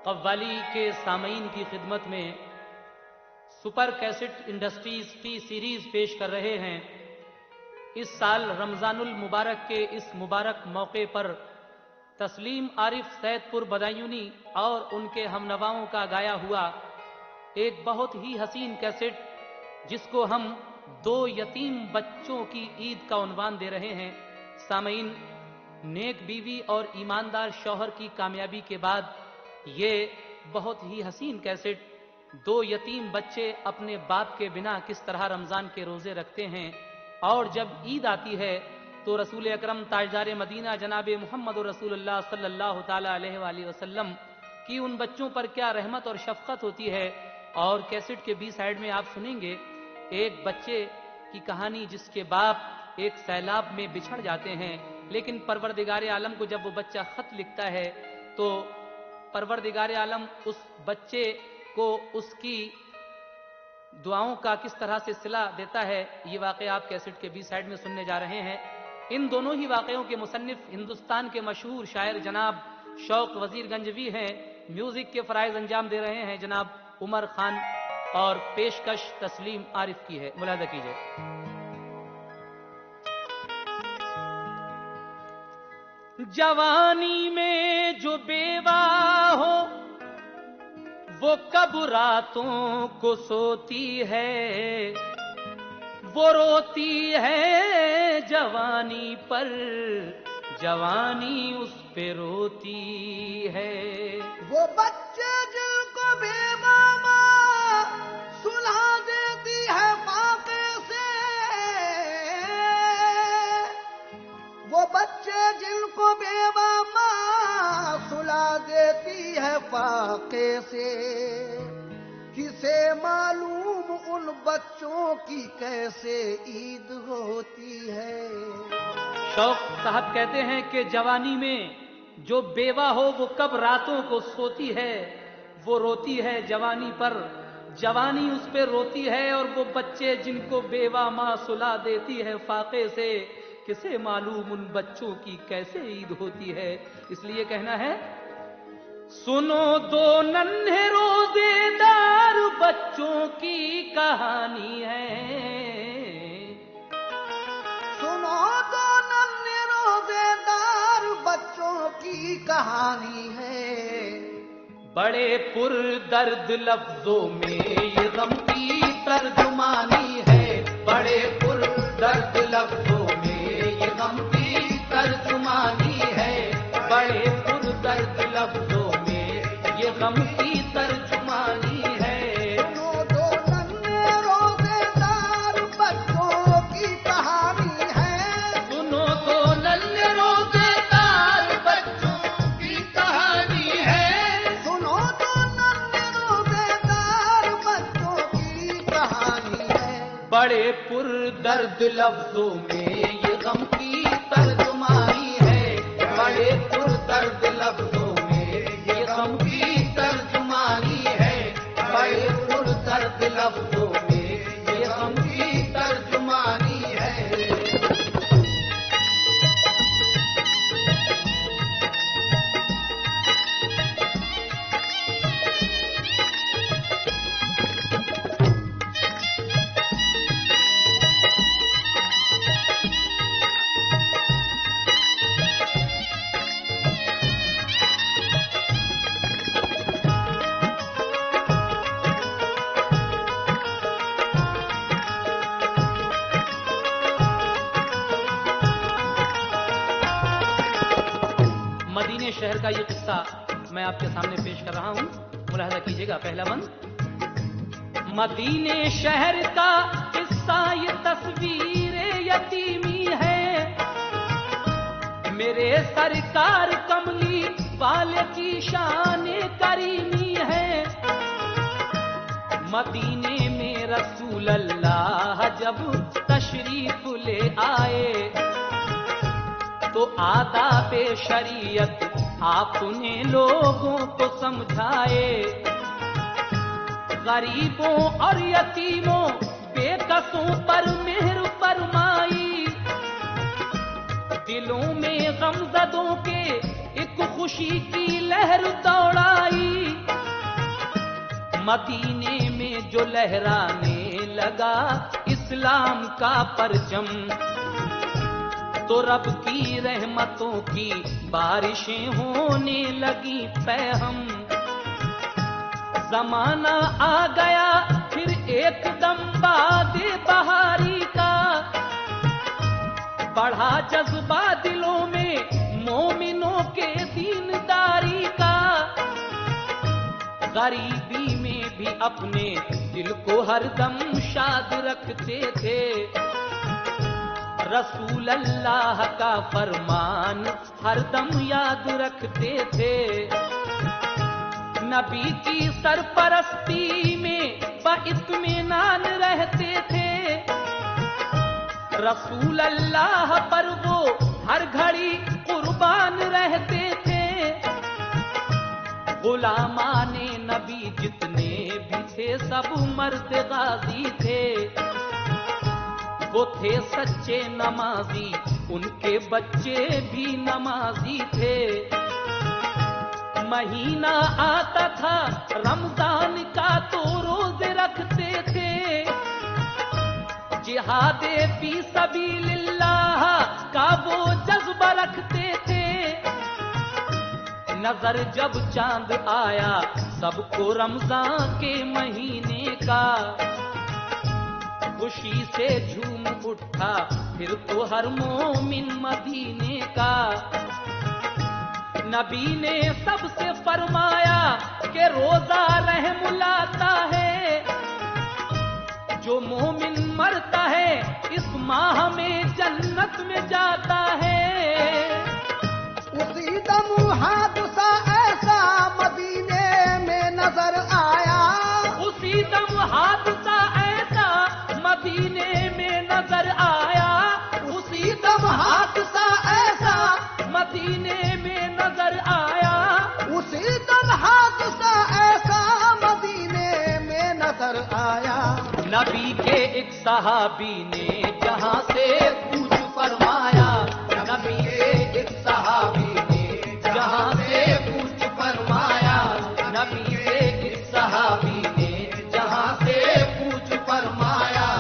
कव्वाली के सामईन की खिदमत में super cassette industries T series पेश कर रहे हैं। इस साल रमजानुल मुबारक के इस मुबारक मौके पर तस्लीम आरिफ सैदपुर बदायूनी और उनके हमनवाओं का गाया हुआ एक बहुत ही हसीन कैसेट, जिसको हम 2 यतीम बच्चों की ईद का उन्वान दे रहे हैं। सामईन, नेक बीवी और ईमानदार शौहर की कामयाबी के बाद ये बहुत ही हसीन कैसेट 2 यतीम बच्चे अपने बाप के बिना किस तरह रमजान के रोजे रखते हैं, और जब ईद आती है तो रसूल अकरम ताजदार मदीना जनाब मोहम्मद रसूलुल्लाह सल्लल्लाहु ताला अलैहि वसल्लम की उन बच्चों पर क्या रहमत और शफकत होती है। और कैसेट के बी साइड में आप सुनेंगे एक बच्चे की कहानी, जिसके बाप एक सैलाब में बिछड़ जाते हैं, लेकिन परवरदिगार आलम को जब वो बच्चा खत लिखता है तो परवरदिगार आलम उस बच्चे को उसकी दुआओं का किस तरह से सिला देता है। ये वाकया आप कैसेट के बी साइड में सुनने जा रहे हैं। इन दोनों ही वाकयों के मुसन्निफ हिंदुस्तान के मशहूर शायर जनाब शौक वजीर गंजवी हैं। म्यूजिक के फराइज अंजाम दे रहे हैं जनाब उमर खान, और पेशकश तस्लीम आरिफ की है। मुलाहिजा कीजिए। जवानी में जो बेवा हो वो कब रातों को सोती है, वो रोती है जवानी पर, जवानी उस पे रोती है। वो बच्चे जिनको बेमामा सुला देती है फाके से, वो बच्चे जिनको बेमामा सुला देती है फाके से, किसे मालूम उन बच्चों की कैसे ईद होती है। शौक साहब कहते हैं कि जवानी में जो बेवा हो वो कब रातों को सोती है, वो रोती है जवानी पर, जवानी उस पे रोती है। और वो बच्चे जिनको बेवा माँ सुला देती है फाके से, किसे मालूम उन बच्चों की कैसे ईद होती है। इसलिए कहना है, सुनो 2 नन्हे रोजेदार बच्चों की कहानी है, सुनो 2 नन्हे रोजेदार बच्चों की कहानी है। बड़े पुरदर्द लफ्जों में ये गम की तर्जुमानी है, बड़े पुरदर्द लफ्जों में ये गम की तर्जुमानी है, बड़े पुरदर्द लफ्जों में ये गम की तर्जुमानी है। सुनो 2 नन्हे रोजेदार बच्चों की कहानी है, सुनो 2 नन्हे रोजेदार बच्चों की कहानी है, सुनो 2 नन्हे रोजेदार बच्चों की कहानी है। बड़े पुरदर्द लफ्जों में ये गम की तर्जुमानी है, बड़े पुरदर्द लफ्जों में ये गम की तर्जुमानी है, बड़े पुरदर्द लफ्जों में ये गम की तर्जुमानी है। मदीने शहर का ये किस्सा मैं आपके सामने पेश कर रहा हूं, मुलाहिजा कीजिएगा। पहला बंद। मदीने शहर का किस्सा ये तस्वीर यतीमी है, मेरे सरकार कमली वाले की शान करीमी है। मदीने में रसूल अल्लाह जब तशरीफ ले आए, तो आदाबे शरीयत आपने लोगों को समझाए। गरीबों और यतीमों बेकसों पर मेहर फरमाई, दिलों में गमज़दों के एक खुशी की लहर दौड़ाई। मदीने में जो लहराने लगा इस्लाम का परचम, तो रब की रहमतों की बारिशें होने लगी पैहम। जमाना आ गया फिर एकदम बादे बहारी का, बढ़ा जज्बा दिलों में मोमिनों के दीनदारी का। गरीबी में भी अपने दिल को हरदम शाद रखते थे, रसूल अल्लाह का फरमान हरदम याद रखते थे। नबी की सरपरस्ती में बइत्मीनान रहते थे, रसूल अल्लाह पर वो हर घड़ी कुर्बान रहते थे। गुलामाने नबी जितने भी थे सब मर्द गाजी थे, वो थे सच्चे नमाजी, उनके बच्चे भी नमाजी थे। महीना आता था रमजान का तो रोजे रखते थे, जिहादे फी सबीलिल्लाह का वो जज्बा रखते थे। नजर जब चांद आया सबको रमजान के महीने का, खुशी से झूम उठा फिर तो हर मोमिन मदीने का। नबी ने सबसे फरमाया कि रोजा रहम लाता है, जो मोमिन मरता है इस माह में जन्नत में जाता है। उसी दम हादसा ऐसा मदीने में नजर आया, उसी दम हादसा ऐसा मदीने में नजर आया, उसी दम हादसा ऐसा मदीने में नजर आया। उसी दम हादसा ऐसा मदीने में नजर आया। नबी के एक सहाबी ने जहां से पूछ फरमाया, नबी के एक सहाबी ने जहां से पूछ फरमाया, नबी के एक सहाबी ने जहां से पूछ फरमाया।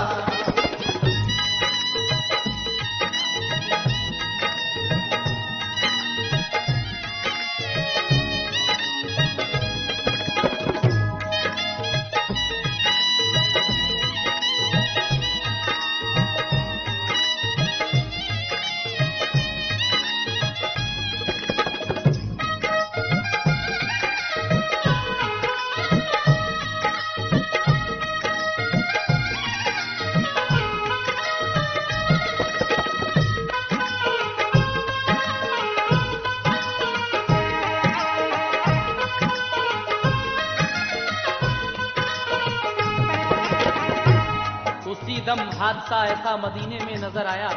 दम हादसा ऐसा मदीने में नजर आया,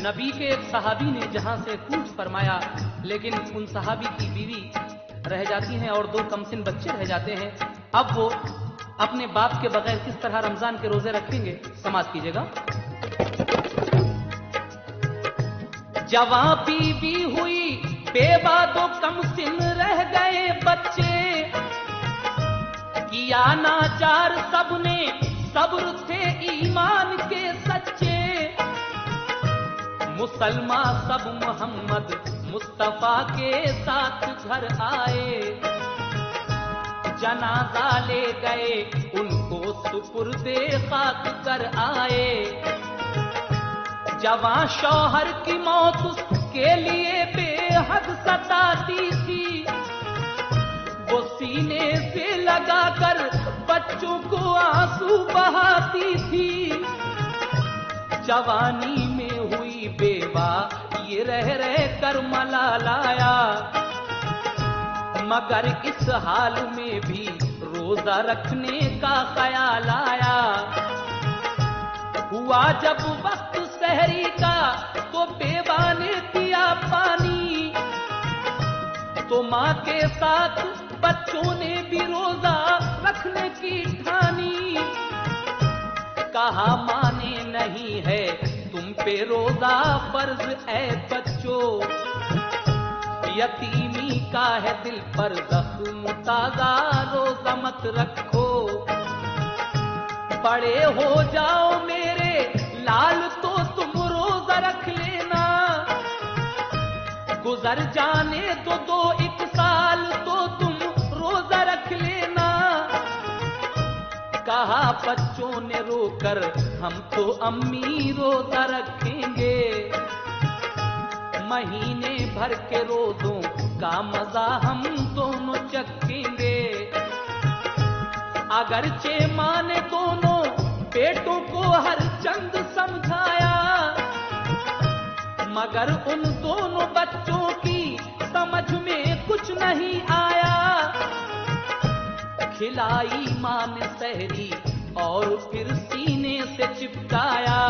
नबी के एक सहाबी ने जहां से कूच फरमाया, लेकिन उन सहाबी की बीवी रह जाती हैं और 2 कमसिन बच्चे रह जाते हैं। अब वो अपने बाप के बगैर किस तरह रमजान के रोजे रखेंगे? समाप्त कीजिएगा। जवां बीवी हुई बेवा, 2 कमसिन रह गए बच्चे, किया नाचार सबने, सब्र थे ईमान के सच्चे। मुसलमान सब मोहम्मद मुस्तफा के साथ घर आए, जनाजा ले गए उनको सुपुर्दे खाक कर आए। जवां शौहर की मौत उसके लिए बेहद सताती थी, वो सीने से लगाकर बच्चों को आंसू बहाती थी। जवानी में हुई बेवा ये रह कर मलालाया, मगर इस हाल में भी रोजा रखने का ख्याल आया। हुआ जब वक्त सहरी का तो बेवा ने पिया पानी, तो माँ के साथ बच्चों ने भी रोजा रखने की ठानी। कहा माने नहीं है तुम पे रोजा फर्ज है बच्चों, यतीमी का है दिल पर जख्म ताजा रोजा रोजा मत रखो, बड़े हो जाओ मेरे लाल तो तुम रोजा रख लेना, गुजर जाने तो 2-1 साल तो तुम रोजा रख लेना। कहा बच्चों ने रोकर हम तो अम्मी रोजा रखेंगे, महीने भर के रोजों का मजा हम दोनों चखेंगे। अगरचे माँ ने दोनों बेटों को हर चंद समझाया, मगर उन दोनों बच्चों की समझ में कुछ नहीं आया। खिलाई माँ ने सहरी और फिर सीने से चिपकाया,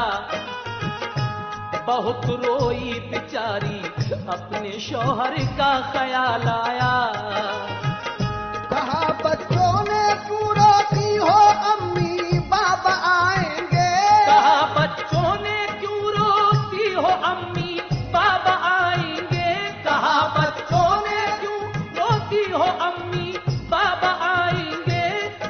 बहुत रोई बेचारी अपने शौहर का ख्याल आया। कहा बच्चों ने क्यों रोती हो अम्मी बाबा आएंगे, कहा बच्चों ने क्यों रोती हो अम्मी बाबा आएंगे, कहा बच्चों ने क्यों रोती हो अम्मी बाबा आएंगे,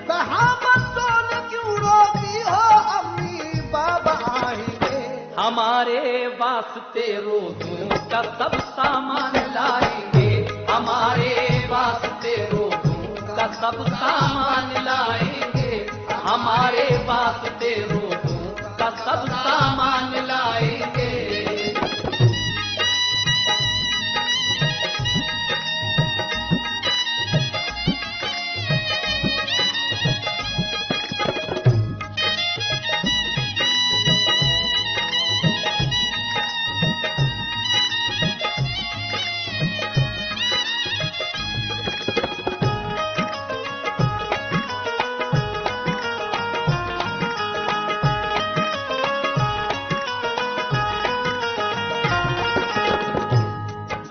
कहा बच्चों ने क्यों रोती हो अम्मी बाबा आएंगे। हमारे वास्ते रोजों का सब सामान लाएंगे, हमारे वास्ते रोजों का सब सामान लाएंगे, हमारे वास्ते रोजों का सब सामान लाएंगे।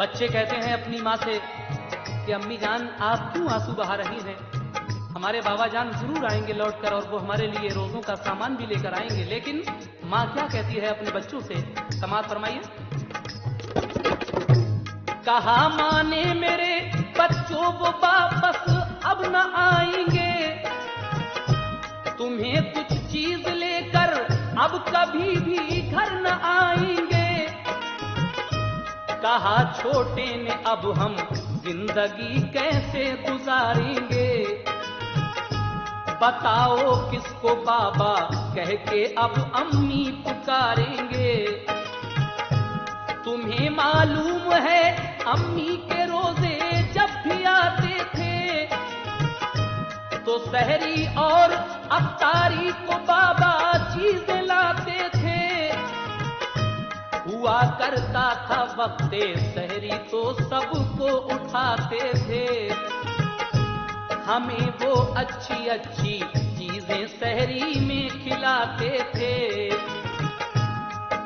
बच्चे कहते हैं अपनी माँ से कि अम्मी जान आप क्यों आंसू बहा रही हैं, हमारे बाबा जान जरूर आएंगे लौटकर और वो हमारे लिए रोजों का सामान भी लेकर आएंगे। लेकिन माँ क्या कहती है अपने बच्चों से, समाज फरमाइए। कहा माँ ने मेरे बच्चों वो वापस अब न आएंगे, तुम्हें कुछ चीज लेकर अब कभी भी घर न आएंगे। कहा छोटे ने अब हम जिंदगी कैसे गुजारेंगे, बताओ किसको बाबा कह के अब अम्मी पुकारेंगे। तुम्हें मालूम है अम्मी के रोजे जब भी आते थे तो सहरी और अफ्तारी को बाबा चीजें लाते थे। हुआ करता था वक्ते सहरी तो सबको उठाते थे, हमें वो अच्छी अच्छी चीजें सहरी में खिलाते थे।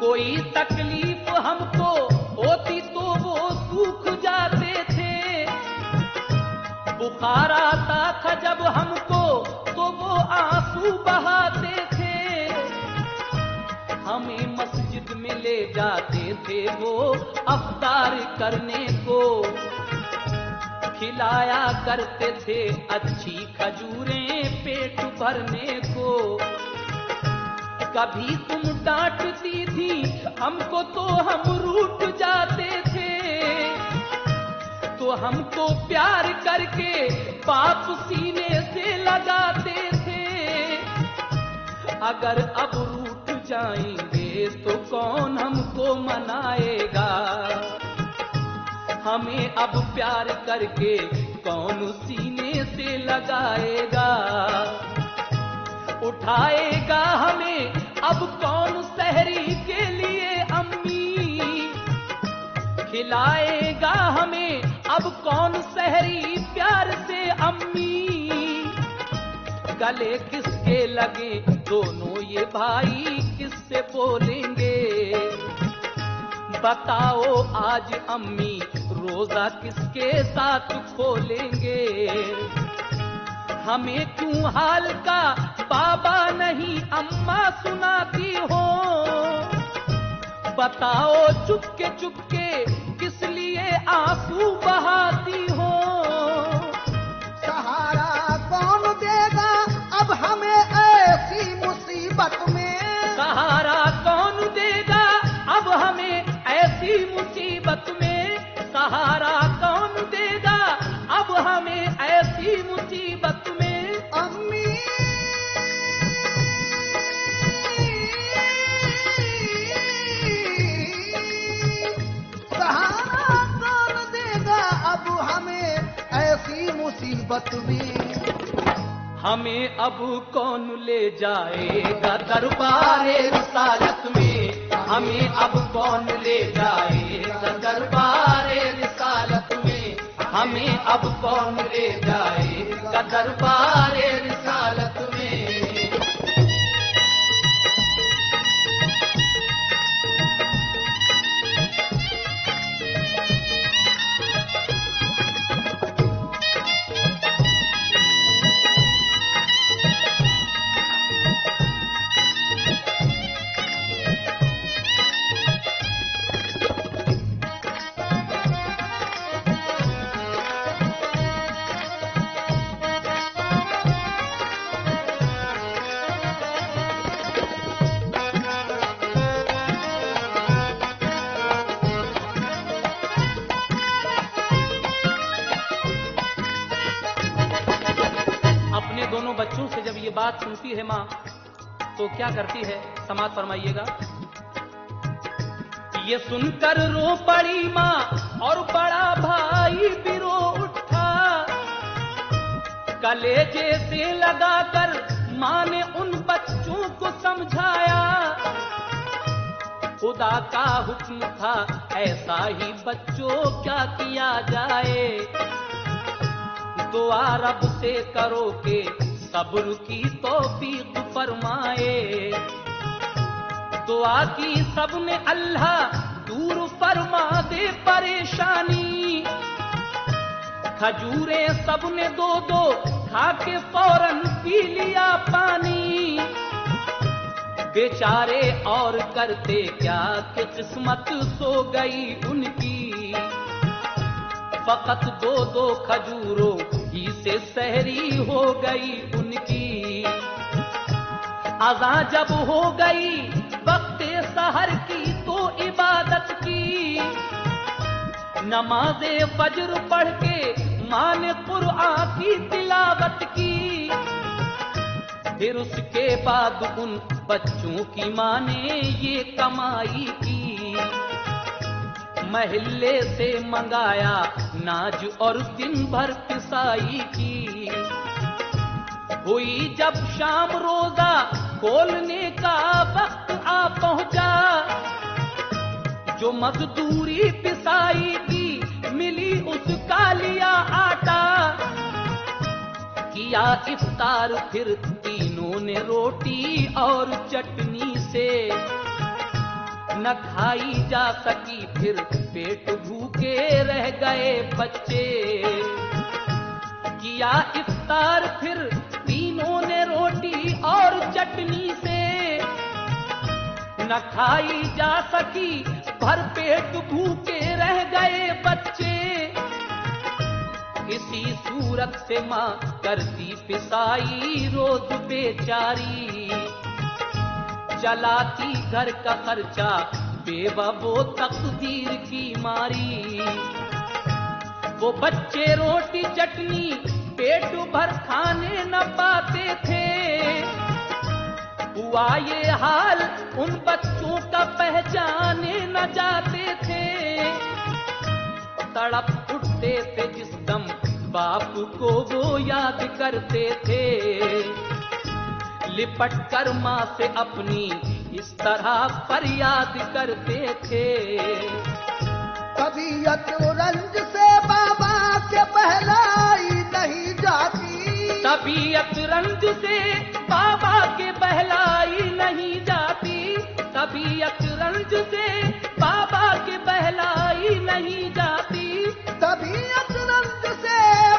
कोई तकलीफ हमको होती तो वो सूख जाते थे, बुखार आता था जब हमको तो वो आंसू बहाते थे। हमें मस्जिद में ले जाते थे वो अफ्तार करने को, खिलाया करते थे अच्छी खजूरें पेट भरने को। कभी तुम डांटती थी हमको तो हम रूठ जाते थे, तो हमको प्यार करके बाप सीने से लगाते थे। अगर अब रूठ जाएंगे तो कौन हमको मनाएगा, हमें अब प्यार करके कौन सीने से लगाएगा। उठाएगा हमें अब कौन सहरी के लिए अम्मी, खिलाएगा हमें अब कौन सहरी प्यार से अम्मी। गले किसके लगे दोनों ये भाई किससे बोलेंगे, बताओ आज अम्मी रोजा किसके साथ खोलेंगे। हमें क्यों हाल का बाबा नहीं अम्मा सुनाती हो, बताओ चुपके चुपके किस लिए आंसू बहाती हो। सहारा कौन रिसालत में। हमें अब कौन ले जाएगा दरबारे रिसालत में, हमें अब कौन ले जाएगा दरबारे रिसालत में, हमें अब कौन ले जाएगा दरबारे रिसालत में। अपने दोनों बच्चों से जब ये बात सुनती है माँ तो क्या करती है, समाज फरमाइएगा। ये सुनकर रो पड़ी माँ और बड़ा भाई भी रो उठा, कलेजे से लगाकर माँ ने उन बच्चों को समझाया, खुदा का हुक्म था ऐसा ही बच्चों क्या किया जाए, दुआ रब से करो के सब्र की तौफीक फरमाए। दुआ की सबने अल्लाह दूर फरमा दे परेशानी, खजूरें सबने दो दो खा के फौरन पी लिया पानी, बेचारे और करते क्या कि किस्मत सो गई उनकी, फकत दो दो खजूरों ही से सहरी हो गई उनकी। अज़ां जब हो गई वक्ते सहर की तो इबादत की, नमाज़े फज्र पढ़ के माँ ने कुरआन की तिलावत की, फिर उसके बाद उन बच्चों की माँ ने ये कमाई की, महल्ले से मंगाया नाज और दिन भर पिसाई की। हुई जब शाम रोजा खोलने का वक्त आ पहुंचा, जो मजदूरी पिसाई की मिली उसका लिया आटा, किया इफ्तार फिर तीनों ने रोटी और चटनी से, न खाई जा सकी फिर पेट भूखे रह गए बच्चे, किया इफ्तार फिर तीनों ने रोटी और चटनी से, न खाई जा सकी भर पेट भूखे रह गए बच्चे। इसी सूरत से माँ करती पिसाई रोज बेचारी, चलाती घर का खर्चा बेवा वो तकदीर की मारी, वो बच्चे रोटी चटनी पेट भर खाने न पाते थे, हुआ ये हाल उन बच्चों का पहचाने न जाते थे, तड़प उठते थे जिस दम बाप को वो याद करते थे, लिपट कर माँ से अपनी इस तरह फरियाद करते थे। तबीयत रंज से बाबा के बहलाई नहीं जाती, तबीयत रंज से बाबा के बहलाई नहीं जाती, तबीयत रंज से बाबा के बहलाई नहीं जाती, तबीयत रंज से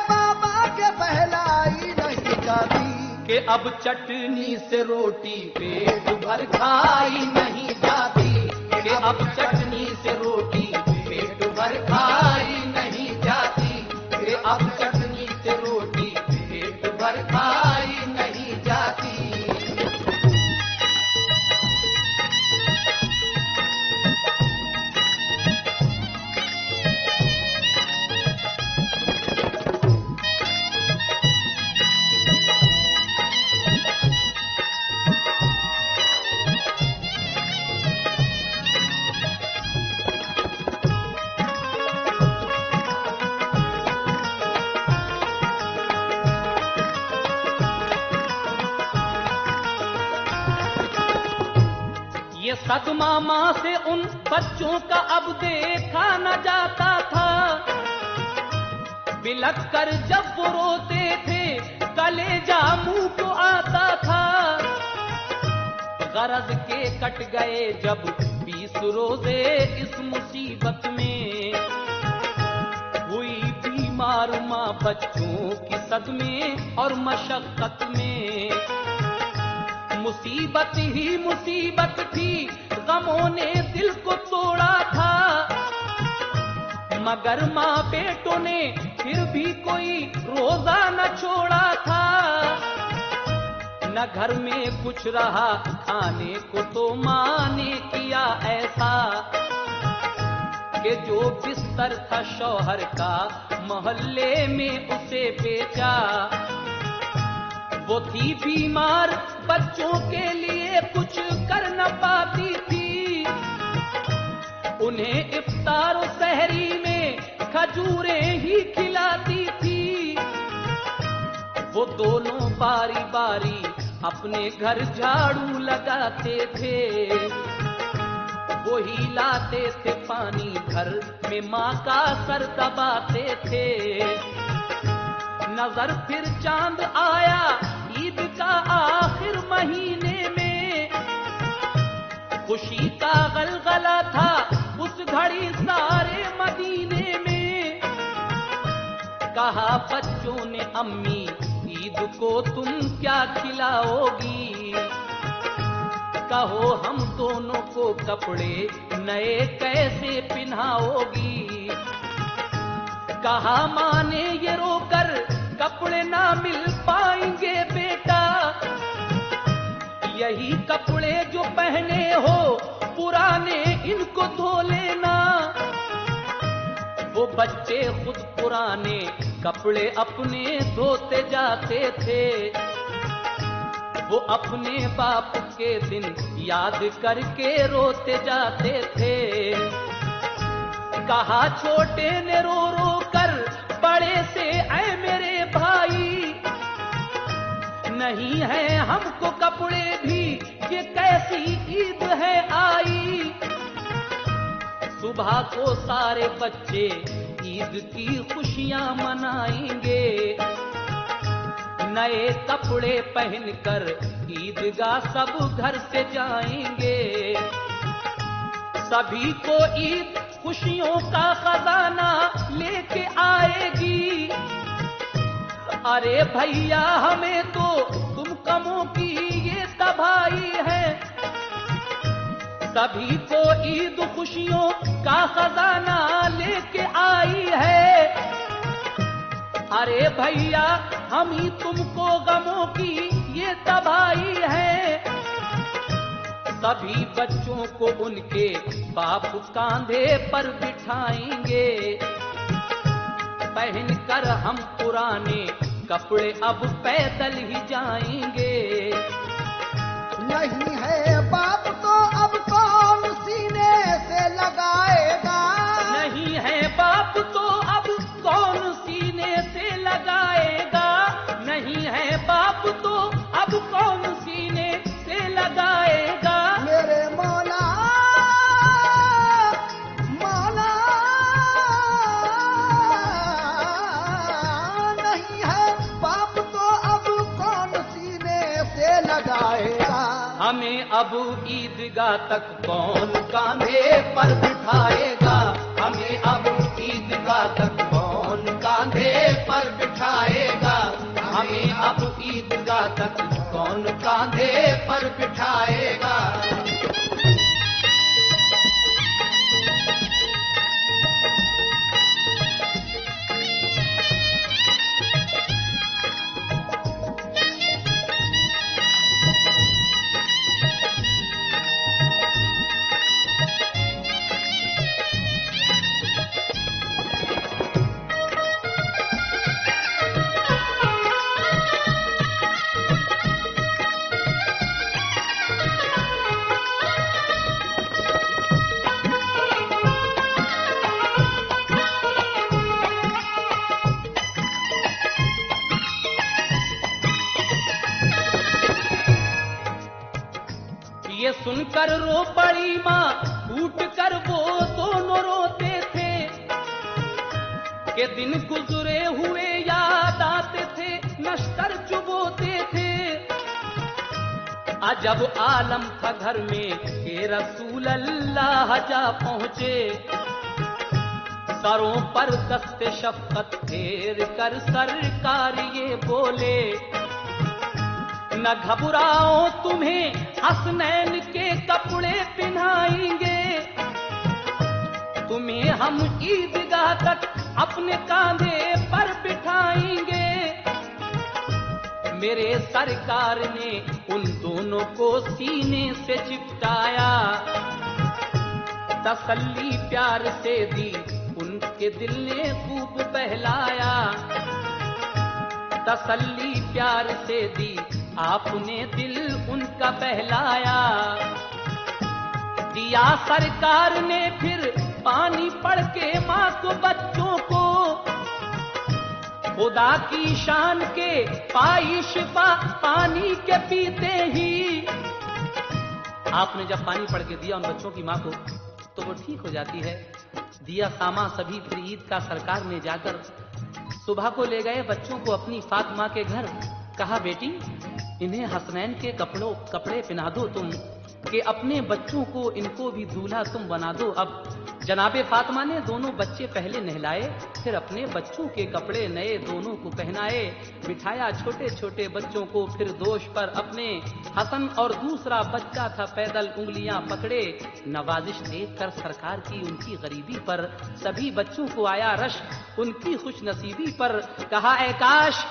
बाबा के बहलाई नहीं जाती, कि अब चटनी से रोटी पेट भर खाई नहीं जाती, कि अब चटनी से रोटी पेट भर खाई नहीं जाती, कि अब चटनी से रोटी पेट भर खाई नहीं जाती। ये सदमा मां से उन बच्चों का अब देखा न जाता था। बिलक कर जब वो रोते थे कलेजा मुंह को आता था। गरज के कट गए जब 20 रोजे इस मुसीबत में, हुई बीमार मां बच्चों की सदमे और मशक्कत में। मुसीबत ही मुसीबत थी, गमों ने दिल को तोड़ा था, मगर माँ बेटों ने फिर भी कोई रोजा न छोड़ा था। न घर में कुछ रहा खाने को तो माँ ने किया ऐसा कि जो बिस्तर था शौहर का मोहल्ले में उसे बेचा। वो थी बीमार, बच्चों के लिए कुछ कर न पाती थी। उन्हें इफ्तार और सहरी में खजूरें ही खिलाती थी। वो दोनों बारी बारी अपने घर झाड़ू लगाते थे। वो ही लाते थे पानी, घर में माँ का सर दबाते थे। नजर फिर चांद आया ईद का आखिर महीने में, खुशी का गलगला था उस घड़ी सारे मदीने में। कहा बच्चों ने अम्मी ईद को तुम क्या खिलाओगी, कहो हम दोनों को कपड़े नए कैसे पहनाओगी। कहा माँ ने ये रोकर कपड़े ना मिल पाएंगे बेटा, यही कपड़े जो पहने हो पुराने इनको धो लेना। वो बच्चे खुद पुराने कपड़े अपने धोते जाते थे। वो अपने बाप के दिन याद करके रोते जाते थे। कहा छोटे ने रो रो कर बड़े से ऐ मेरे भाई, नहीं है हमको कपड़े भी, ये कैसी ईद है आई। सुबह को सारे बच्चे ईद की खुशियां मनाएंगे, नए कपड़े पहनकर ईदगाह सब घर से जाएंगे। सभी को ईद खुशियों का खजाना लेके आएगी। अरे भैया हमें तो तुम कमों की ये तबाही है। सभी को ईद खुशियों का खजाना लेके आई है। अरे भैया हम ही तुमको गमों की ये तबाही है। सभी बच्चों को उनके बाप कांधे पर बिठाएंगे, पहनकर हम पुराने कपड़े अब पैदल ही जाएंगे। नहीं है बाप तो अब कौन सीने से लगाएगा, नहीं है बाप तो अब कौन सीने से लगाएगा, नहीं है बाप तो अब कौन सीने से लगाएगा। मेरे मौला मौला, नहीं है बाप तो अब कौन सीने से लगाएगा। हमें अब ईदगाह तक कौन कांधे पर बिठाएगा, हमें अब ईदगाह तक कौन कांधे पर बिठाएगा, हमें अब ईदगाह तक कौन कांधे पर बिठाएगा। सुनकर रो पड़ी माँ, टूट कर वो दोनों रोते थे कि दिन गुजरे हुए याद आते थे, नश्तर चुभोते थे। अजब आलम था घर में कि रसूल अल्लाह जा पहुंचे, सरों पर दस्ते शफ़क़त फेर कर सरकार ये बोले, न घबराओ तुम्हें हसनैन के कपड़े पहनाएंगे, तुम्हें हम ईदगाह तक अपने कांधे पर बिठाएंगे। मेरे सरकार ने उन दोनों को सीने से चिपकाया, तसल्ली प्यार से दी, उनके दिल ने खूब बहलाया। तसल्ली प्यार से दी, आपने दिल उनका बहलाया। दिया सरकार ने फिर पानी पढ़ के माँ को बच्चों को, खुदा की शान के पाई शिफा पानी के पीते ही। आपने जब पानी पढ़ के दिया उन बच्चों की माँ को तो वो ठीक हो जाती है। दिया सामा सभी फिर ईद का सरकार ने जाकर सुबह को ले गए बच्चों को अपनी फातिमा के घर। कहा बेटी इन्हें हसनैन के कपड़े पहना दो तुम, कि अपने बच्चों को इनको भी दूल्हा तुम बना दो। अब जनाबे फातिमा ने दोनों बच्चे पहले नहलाए, फिर अपने बच्चों के कपड़े नए दोनों को पहनाए, बिठाया छोटे छोटे बच्चों को फिर दोष पर अपने। हसन और दूसरा बच्चा था पैदल उंगलियां पकड़े। नवाजिश देखकर सरकार की उनकी गरीबी पर, सभी बच्चों को आया रश उनकी खुशनसीबी पर। कहा ऐ काश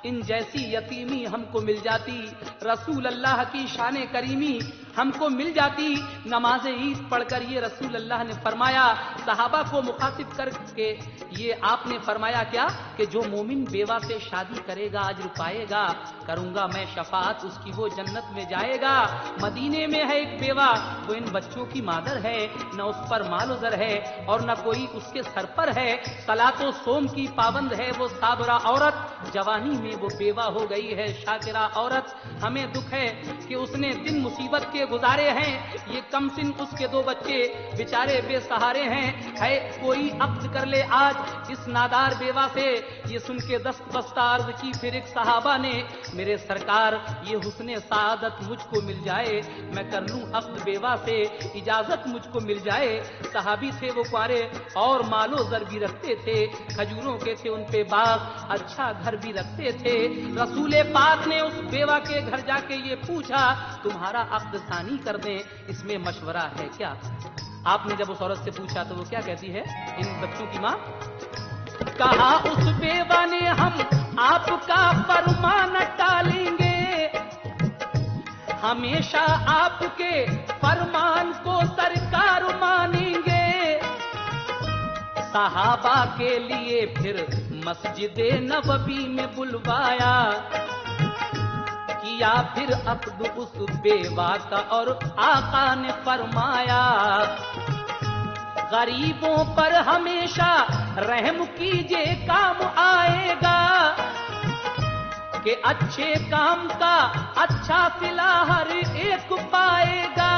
इन जैसी यतीमी हमको मिल जाती, रसूल अल्लाह की शान करीमी हमको मिल जाती। नमाज ईद पढ़कर ये रसूल अल्लाह ने फरमाया, सहाबा को मुखातिब करके ये आपने फरमाया क्या कि जो मोमिन बेवा से शादी करेगा अज्र पाएगा, करूंगा मैं शफाअत उसकी, वो जन्नत में जाएगा। मदीने में है एक बेवा, वो इन बच्चों की मादर है, न उस पर माल उजर है और न कोई उसके सर पर है। सलातो सोम की पाबंद है वो साबरा औरत, जवानी में वो बेवा हो गई है शाकिरा औरत। हमें दुख है कि उसने दिन मुसीबत के गुजारे हैं, ये कमसिन उसके दो बच्चे बेचारे बेसहारे हैं। है कोई अक्द कर ले आज इस नादार बेवा से। ये सुन के दस्त बस्ता अर्ज की फिर एक सहाबा ने, मेरे सरकार ये हुस्ने सादत मुझको मिल जाए, मैं कर लूं अक्द बेवा से, इजाजत मुझको मिल जाए। सहाबी थे वो कुंवारे और मालो जर भी रखते थे, खजूरों के थे उन पे बाग, अच्छा घर भी रखते थे। रसूले पाक ने उस बेवा के घर जाके ये पूछा, तुम्हारा अक्द सानी कर दें, इसमें मशवरा है क्या? आपने जब उस औरत से पूछा तो वो क्या कहती है इन बच्चों की माँ? कहा उस बेवा ने हम आपका फरमान टालेंगे, हमेशा आपके फरमान को सरकार मानेंगे। सहाबा के लिए फिर मस्जिदे नबवी में बुलवाया, किया फिर अक्द उस बेवा का और आका ने फरमाया, गरीबों पर हमेशा रहम कीजिए काम आएगा, कि अच्छे काम का अच्छा सिला हर एक पाएगा।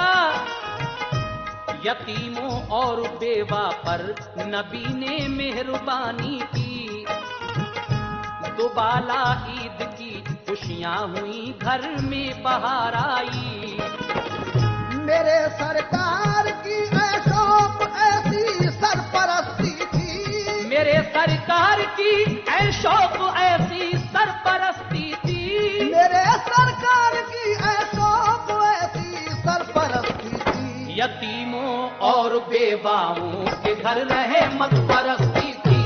यतीमों और बेवा पर नबी ने मेहरबानी की, दोबाला ईद की खुशियां हुई घर में बहार आई। मेरे सरकार की ऐशोक ऐसी सरपरस्ती थी, मेरे सरकार की ऐशोक ऐसी सरपरस्ती थी, मेरे सरकार की ऐशोक ऐसी सरपरस्ती थी। यतीमों और बेवाओं के घर रहमत बरसती थी,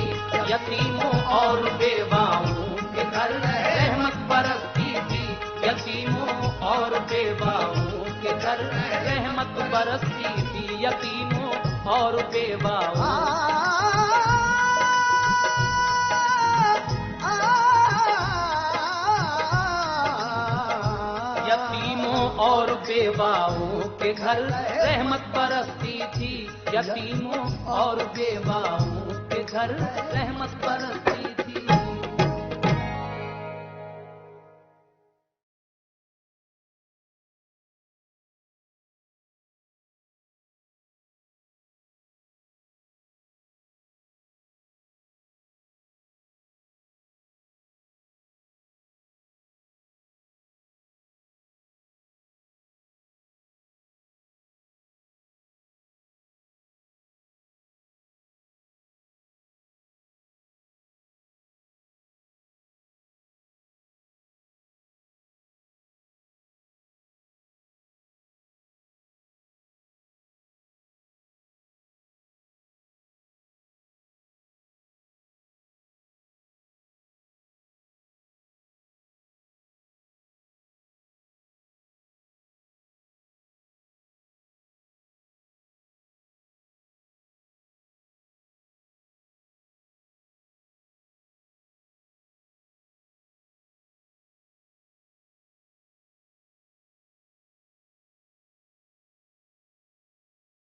यतीमों और बेवाओं के घर रहमत बरसती थी, यतीमों और बेवाओं के घर रहमत बरसती थी, यतीमों और बेवाओं। यतीमों और बेवाओं के घर रहमत बरसती थी, यतीमों और बेवाओं के घर रहमत बरसती